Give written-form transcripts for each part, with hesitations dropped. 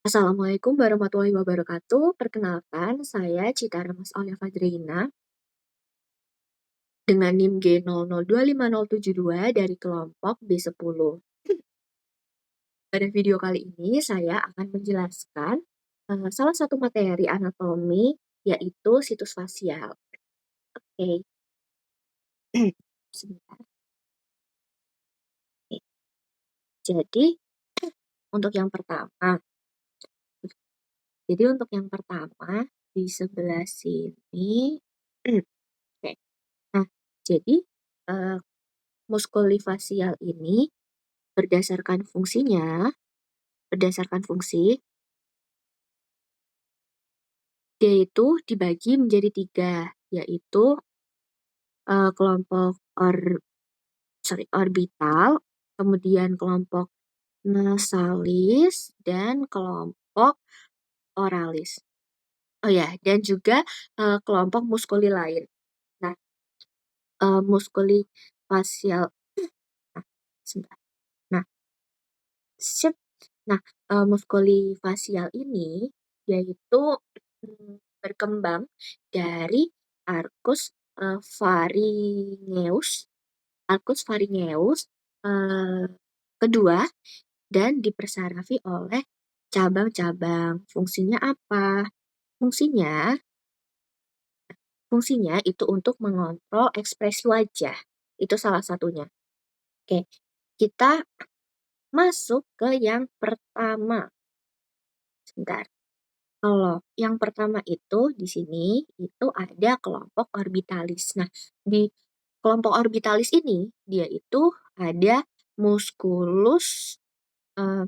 Assalamualaikum warahmatullahi wabarakatuh. Perkenalkan, saya Citara Mas Aulia Fadrina dengan NIM G002507 dari kelompok B10. Pada video kali ini, saya akan menjelaskan salah satu materi anatomi, yaitu situs fasial. Oke, sebentar. Oke. Jadi, untuk yang pertama, di sebelah sini, oke. Nah, jadi eh, muskulifasial ini berdasarkan fungsi, dia itu dibagi menjadi 3, yaitu kelompok orbital, kemudian kelompok nasalis, dan kelompok oralis. Oh ya, dan juga kelompok muskuli lain. Nah, muskulifasial, nah, sebentar. Nah, sip. Nah, muskulifasial ini yaitu berkembang dari arcus pharyngeus kedua dan dipersarafi oleh cabang-cabang. Fungsinya apa? Fungsinya itu untuk mengontrol ekspresi wajah. Itu salah satunya. Oke, kita masuk ke yang pertama. Sebentar. Kalau yang pertama itu di sini itu ada kelompok orbitalis. Nah, di kelompok orbitalis ini dia itu ada musculus eh,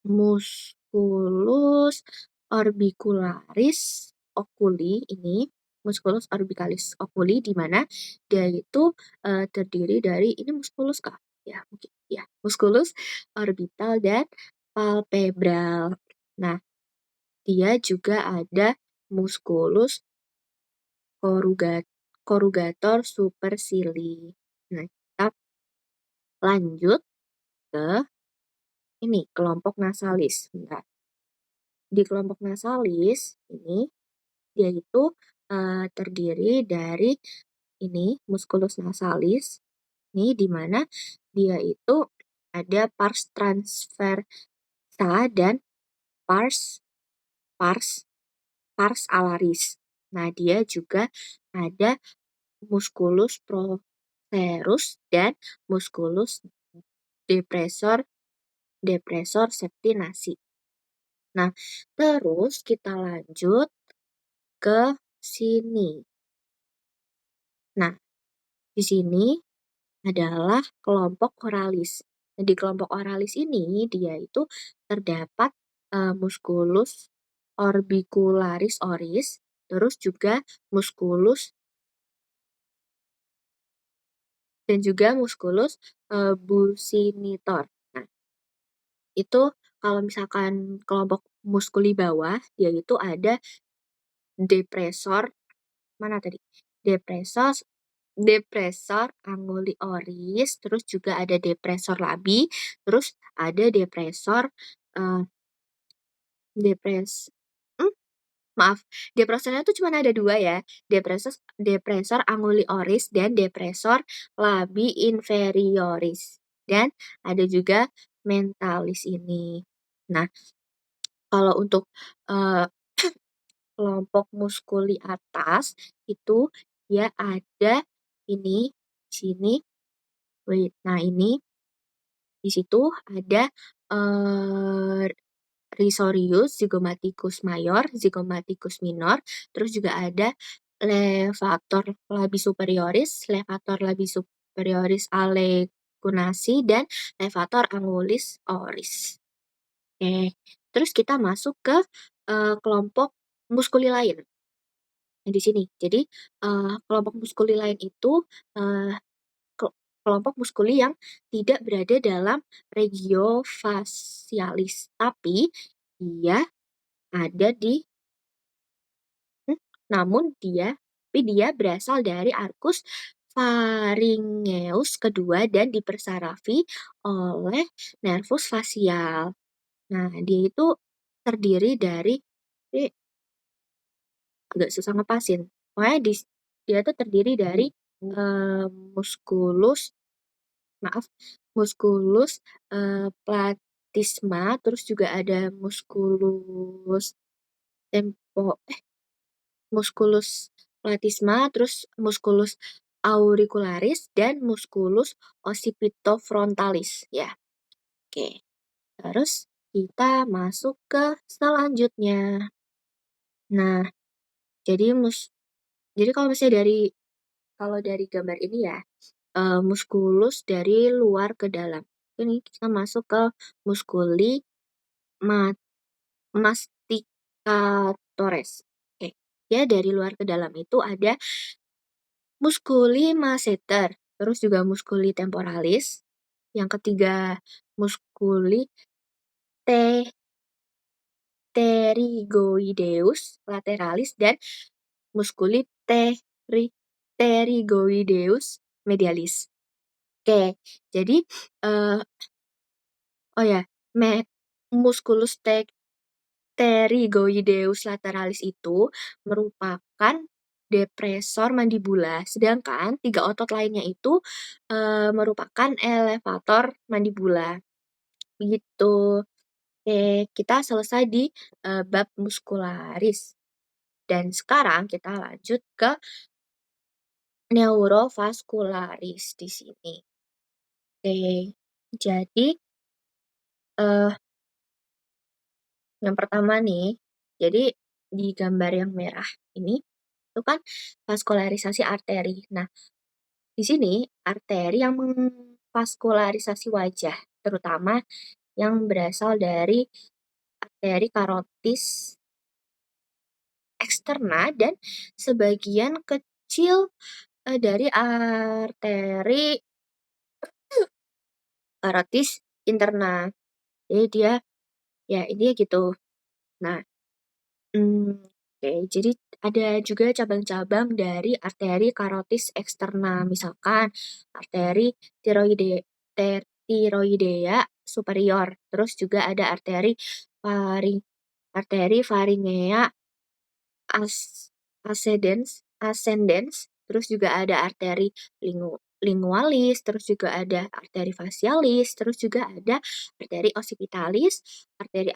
musculus orbicularis oculi ini, musculus orbicularis oculi, di mana dia itu terdiri dari ini musculus kah? Ya, mungkin ya, musculus orbital dan palpebral. Nah, dia juga ada musculus corrugator supercilii. Nah, kita lanjut ke ini kelompok nasalis. Bentar. Di kelompok nasalis ini dia itu terdiri dari ini musculus nasalis. Ini di mana dia itu ada pars transversa dan pars pars pars alaris. Nah, dia juga ada musculus procerus dan musculus depressor septinasi. Nah, terus kita lanjut ke sini. Nah, di sini adalah kelompok oralis. Nah, di kelompok oralis ini dia itu terdapat musculus orbicularis oris, terus juga musculus dan juga musculus bucinitor. Nah, itu kalau misalkan kelompok muskuli bawah, dia itu ada depresor, mana tadi? Depresor anguli oris, terus juga ada depresor labi, terus ada depresor eh, depres hmm, maaf, depresornya tuh cuma ada 2 ya. Depresor anguli oris dan depresor labi inferioris. Dan ada juga mentalis ini. Nah, kalau untuk eh, kelompok muskuli atas itu dia ada ini di sini. Wait, nah ini di situ ada Risorius, Zygomaticus mayor, Zygomaticus minor, terus juga ada Levator labi superioris, Levator labi superioris alecunasi, dan Levator angulis oris. Oke, terus kita masuk ke kelompok muskuli lain. Nah, di sini. Jadi, kelompok muskuli lain itu kelompok muskuli yang tidak berada dalam regio facialis, tapi dia ada di namun dia berasal dari arcus pharyngeus kedua dan dipersarafi oleh nervus facial. Nah, dia itu terdiri dari ini agak susah ngepasin. Pokoknya dia tuh terdiri dari musculus, maaf, musculus, platysma, terus juga ada musculus tempo, musculus platysma, terus musculus auricularis dan musculus occipitofrontalis ya. Oke. Terus kita masuk ke selanjutnya. Nah, jadi jadi kalau dari gambar ini ya, musculus dari luar ke dalam. Ini kita masuk ke musculi ma- masticatores. Oke, ya dari luar ke dalam itu ada musculi masseter, terus juga musculi temporalis. Yang ketiga musculi pterygoideus lateralis dan musculi pterygoideus medialis. Oke, jadi oh ya, musculus pterygoideus lateralis itu merupakan depresor mandibula, sedangkan 3 otot lainnya itu merupakan elevator mandibula. Begitu. Oke, kita selesai di bab muskularis. Dan sekarang kita lanjut ke neurovaskularis di sini. Oke, jadi eh yang pertama nih, jadi di gambar yang merah ini itu kan vaskularisasi arteri. Nah, di sini arteri yang mengvaskularisasi wajah, terutama yang berasal dari arteri karotis eksterna dan sebagian kecil dari arteri karotis interna. Jadi dia ya ini gitu. Nah, oke, jadi ada juga cabang-cabang dari arteri karotis eksterna, misalkan arteri tiroidea superior, terus juga ada arteri faringea ascendens, terus juga ada arteri lingualis, terus juga ada arteri facialis, terus juga ada arteri occipitalis, arteri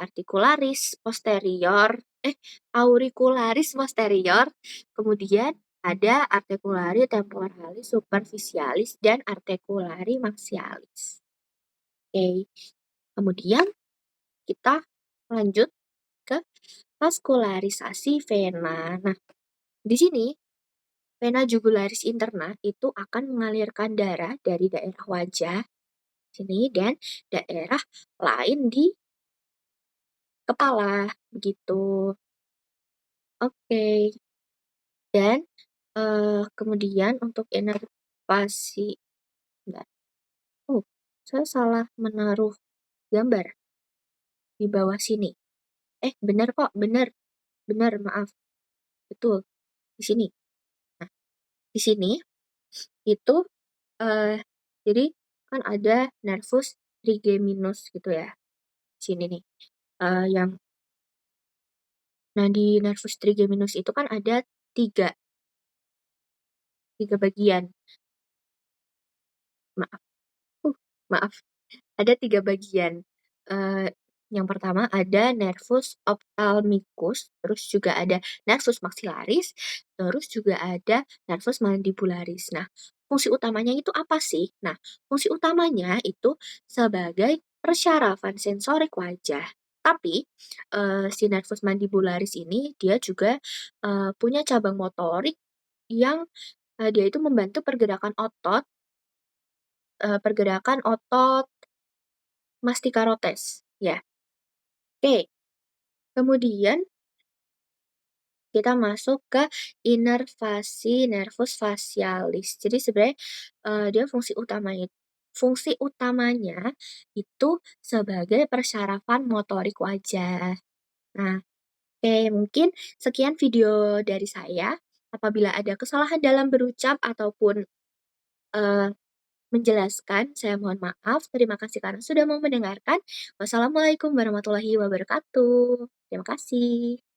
auricularis posterior, kemudian ada articulari temporalis superficialis dan articulari maxialis. Oke, kemudian kita lanjut ke vaskularisasi vena. Nah, di sini vena jugularis interna itu akan mengalirkan darah dari daerah wajah sini dan daerah lain di kepala begitu. Oke. Dan kemudian untuk inervasi enggak. Oh, saya salah menaruh gambar di bawah sini. Benar kok, benar. Benar, maaf. Betul. Di sini. Nah, di sini itu jadi kan ada nervus trigeminus gitu ya. Sini nih. Yang di nervus trigeminus itu kan ada tiga bagian. Maaf. Maaf. Ada 3 bagian. Yang pertama ada nervus ophthalmicus, terus juga ada nervus maxillaris, terus juga ada nervus mandibularis. Nah, fungsi utamanya itu apa sih? Nah, fungsi utamanya itu sebagai persyarafan sensorik wajah. Tapi, si nervus mandibularis ini dia juga punya cabang motorik yang dia itu membantu pergerakan otot mastikarotes, ya. Oke, kemudian kita masuk ke inervasi nervus facialis. Jadi sebenarnya dia fungsi utamanya itu sebagai persyarafan motorik wajah. Nah, oke, mungkin sekian video dari saya. Apabila ada kesalahan dalam berucap ataupun menjelaskan, saya mohon maaf. Terima kasih karena sudah mau mendengarkan. Wassalamualaikum warahmatullahi wabarakatuh. Terima kasih.